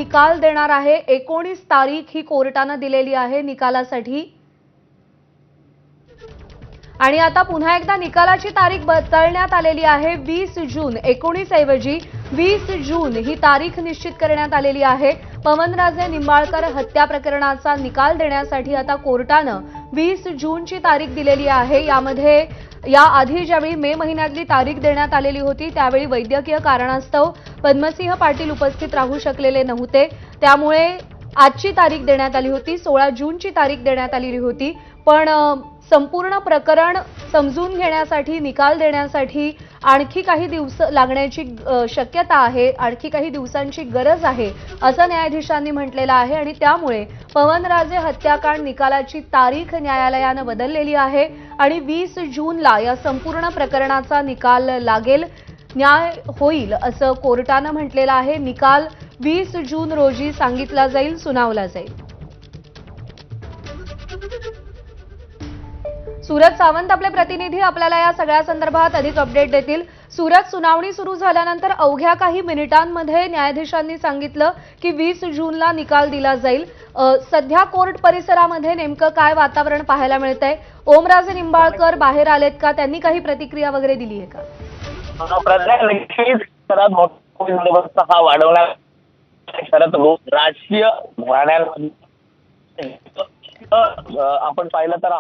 निकाल देणार आहे। 19 तारीख ही कोर्टाने दिलेली आहे निकालासाठी आणि आता पुन्हा एकदा निकालाची तारीख बदलण्यात आलेली आहे। 20 जून 19 ऐवजी 20 जून ही तारीख निश्चित करण्यात आलेली आहे। पवनराजे निंबाळकर हत्या प्रकरणाचा निकाल देण्यासाठी आता कोर्टाने 20 जूनची तारीख दिलेली आहे। यामध्ये याआधी ज्यावेळी मे महिन्यातली तारीख देण्यात आलेली होती त्यावेळी वैद्यकीय कारणास्तव पद्मसिंह पाटील उपस्थित राहू शकलेले नव्हते, त्यामुळे आजची तारीख देण्यात आली होती। 16 जूनची तारीख देण्यात आलेली होती, पण संपूर्ण प्रकरण समजून घेण्यासाठी निकाल देण्यासाठी आणखी काही दिवस लागण्याची शक्यता आहे, आणखी काही दिवसांची गरज आहे असं न्यायाधीशांनी म्हटलेलं आहे आणि त्यामुळे पवनराजे हत्याकांड निकालाची तारीख न्यायालयाने बदललेली आहे आणि 20 जूनला या संपूर्ण प्रकरणाचा निकाल लागेल, न्याय होईल असं कोर्टाने म्हटलेलं आहे। निकाल 20 जून रोजी सांगितला जाईल, सुनावला जाईल। सूरज सावंत आपले प्रतिनिधी आपल्याला या सगळ्या संदर्भात अधिक अपडेट देतील। सूरज, सुनावणी सुरू झाल्यानंतर अवघ्या काही मिनिटांमध्ये न्यायाधीशांनी सांगितलं की 20 जूनला निकाल दिला जाईल। सध्या कोर्ट परिसरामध्ये नेमकं काय वातावरण पाहायला मिळतंय? ओमराजे निंबाळकर बाहेर आलेत का? त्यांनी काही प्रतिक्रिया वगैरे दिली आहे का? बंदोबस्त हा वाढवण्यात शरद राजकीय आपण पाहिलं तर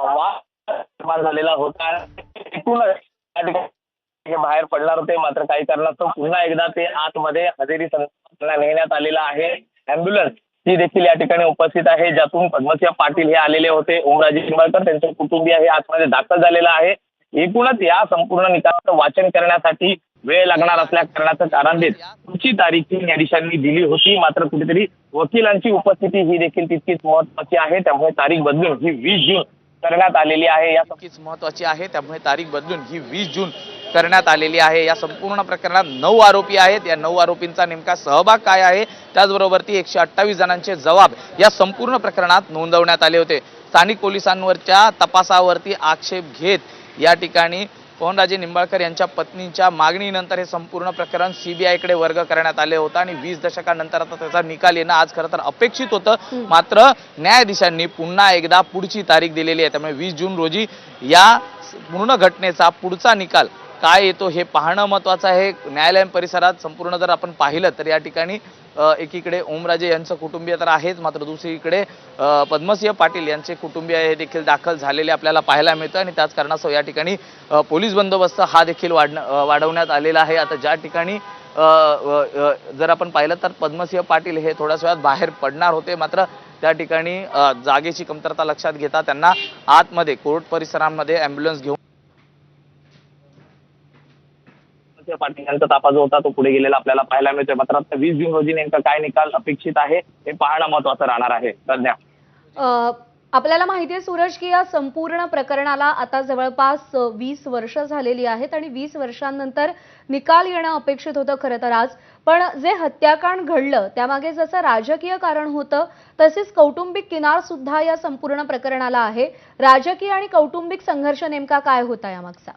निर्माण झालेला होता। एकूणच हे बाहेर पडणार होते, मात्र काही कारणास्तव पुन्हा एकदा ते आतमध्ये हजेरी नेण्यात आलेला आहे। अँब्युलन्स ही देखील या ठिकाणी उपस्थित आहे, ज्यातून पद्मसिंह पाटील हे आलेले होते। ओमराजे निंबाळकर त्यांचे कुटुंबीय हे आतमध्ये दाखल झालेला आहे। एकूणच या संपूर्ण निकालाचं वाचन करण्यासाठी वेळ लागणार असल्या कारणाचं कारण देत पुढची तारीख न्यायाधीशांनी दिली होती, मात्र कुठेतरी वकिलांची उपस्थिती ही देखील तितकीच महत्वाची आहे, त्यामुळे तारीख बदलून ही 20 जून करण्यात आलेली आहे। या नक्कीच महत्वाची आहे, त्यामुळे तारीख बदलून ही 20 जून करण्यात आलेली आहे। या संपूर्ण प्रकरणात 9 आरोपी आहेत, या 9 आरोपींचा नेमका सहभाग काय आहे, त्याचबरोबर 128 जणांचे जबाब या संपूर्ण प्रकरणात नोंदवण्यात आले होते। स्थानिक पोलिसांवरच्या तपासावरती आक्षेप घेत या ठिकाणी पवनराजे निंबाळकर यांच्या पत्नीच्या मागणीनंतर हे संपूर्ण प्रकरण सीबीआयकडे वर्ग करण्यात आले होतं आणि 20 दशकांनंतर आता त्याचा निकाल येणं आज खरं तर अपेक्षित होतं, मात्र न्यायाधीशांनी पुन्हा एकदा पुढची तारीख दिलेली आहे। त्यामुळे 20 जून रोजी या पूर्ण घटनेचा पुढचा निकाल काय येतो हे पाहणं महत्त्वाचं आहे। न्यायालय परिसरात संपूर्ण जर आपण पाहिलं तर या ठिकाणी एकीकडे ओमराजे यांचं कुटुंबीय तर आहेच, मात्र दुसरीकडे पद्मसिंह पाटील यांचे कुटुंबीय हे देखील दाखल झालेले आपल्याला पाहायला मिळतं आणि त्याच कारणास्तव या ठिकाणी पोलीस बंदोबस्त हा देखील वाढवण्यात आलेला आहे। आता ज्या ठिकाणी जर आपण पाहिलं तर पद्मसिंह पाटील हे थोड्याच वेळात बाहेर पडणार होते, मात्र त्या ठिकाणी जागेची कमतरता लक्षात घेता त्यांना आतमध्ये कोर्ट परिसरामध्ये अँब्युलन्स घेऊन पाटील यांचा ताफा जो होता तो पुढे गेलेला आपल्याला पाहायला मिळतोय। मात्र आता 20 जून रोजी नेमका काय निकाल अपेक्षित आहे हे पाहणं महत्त्वाचं राहणार आहे। सध्या आपल्याला माहिती आहे सूरज की या संपूर्ण प्रकरणाला आता जवळपास 20 वर्ष झालेली आहेत आणि 20 वर्षांनंतर निकाल येणं अपेक्षित होतं खरं तर आज, पण जे हत्याकांड घडलं त्यामागे जसं राजकीय कारण होतं तसेच कौटुंबिक किनार सुद्धा या संपूर्ण प्रकरणाला आहे। राजकीय आणि कौटुंबिक संघर्ष नेमका काय होता यामागचा?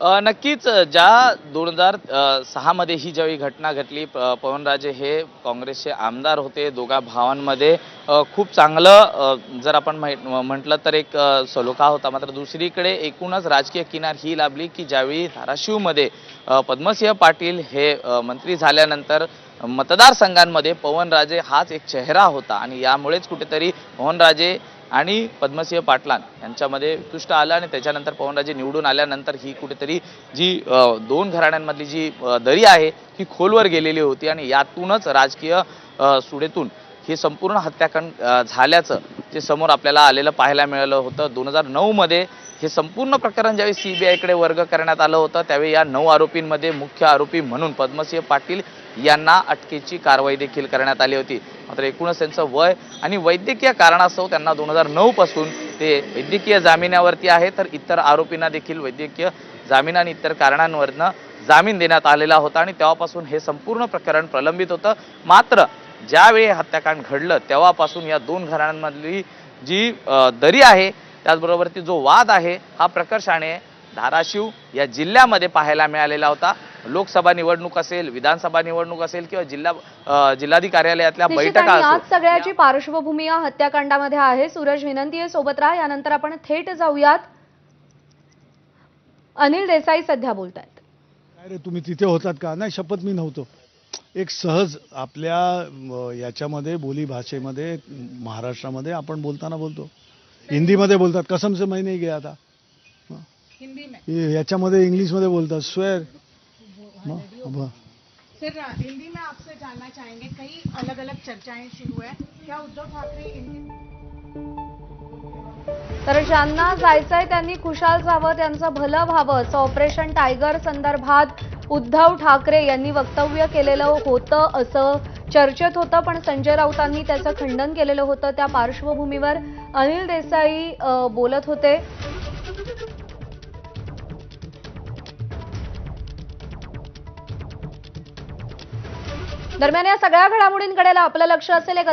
नक्कीच ज्या 2006 मध्ये ही ज्यावेळी घटना घडली, पवनराजे हे काँग्रेसचे आमदार होते, दोघा भावांमध्ये खूप चांगलं जर आपण म्हटलं तर एक सलोखा होता, मात्र दुसरीकडे एकूणच राजकीय किनार ही लाभली की ज्यावेळी धाराशिवमध्ये पद्मसिंह पाटील हे मंत्री झाल्यानंतर मतदारसंघांमध्ये पवनराजे हाच एक चेहरा होता आणि यामुळेच कुठेतरी पवनराजे आणि पद्मसिंह पाटलां यांच्यामध्ये उत्कृष्ट आलं आणि त्याच्यानंतर पवनराजे निवडून आल्यानंतर ही कुठेतरी जी दोन घराण्यांमधली जी दरी आहे ही खोलवर गेलेली होती आणि यातूनच राजकीय सुडेतून हे संपूर्ण हत्याकांड झाल्याचं जे समोर आपल्याला आलेलं पाहायला मिळालं होतं। 2009 मध्ये हे संपूर्ण प्रकरण ज्यावेळी सीबीआयकडे वर्ग करण्यात आलं होतं त्यावेळी या 9 आरोपींमध्ये मुख्य आरोपी म्हणून पद्मसिंह पाटील यांना अटकेची कारवाई देखील करण्यात आली होती, मात्र एकूणच त्यांचं वय आणि वैद्यकीय कारणास्तव त्यांना 2009 पासून ते वैद्यकीय जामिनावरती आहे, तर इतर आरोपींना देखील वैद्यकीय जामीन आणि इतर कारणांवरनं जामीन देण्यात आलेला होता आणि तेव्हापासून हे संपूर्ण प्रकरण प्रलंबित होतं। मात्र ज्यावेळी हत्याकांड घडलं तेव्हापासून या दोन घराण्यांमधली जी दरी आहे त्याचबरोबर ती जो वाद आहे हा प्रकर्षाने धाराशिव या जिल्ह्यामध्ये पाहायला मिळालेला होता। लोकसभा निवडणूक असेल, विधानसभा निवडणूक असेल किंवा जिल्हाधिकारी कार्यालयातल्या निश्चित बैठका आणि आज असो, सगळ्याची पार्श्वभूमी या हत्याकांडामध्ये आहे. सूरज, विनंती आहे सोबत राहा. यानंतर आपण थेट जाऊयात. अनिल देसाई सध्या बोलतायत. काय रे तुम्ही तिथे होतात का? नाही, शपथ मी नव्हतो. एक सहज आपल्या याच्यामध्ये बोली भाषेमध्ये महाराष्ट्रामध्ये आपण बोलताना बोलतो, हिंदीमध्ये बोलतात कसम से मैं नहीं गया था, हिंदी में याच्यामध्ये इंग्लिशमध्ये बोलतात स्वेअर. सर, हिंदी में आपसे जानना चाहेंगे, कई अलग अलग चर्चाएं शुरू है, क्या उद्धव ठाकरे तर ज्यांना जायचंय त्यांनी खुशाल जावं, त्यांचं भलं व्हावं असं ऑपरेशन टायगर संदर्भात उद्धव ठाकरे यांनी वक्तव्य केलेलं होतं असं चर्चेत होतं. पण संजय राऊतांनी त्याचं खंडन केलेलं होतं. त्या पार्श्वभूमीवर अनिल देसाई बोलत होते. दरम्यान या सगळ्या घडामोडींकडे आपलं लक्ष असेल एक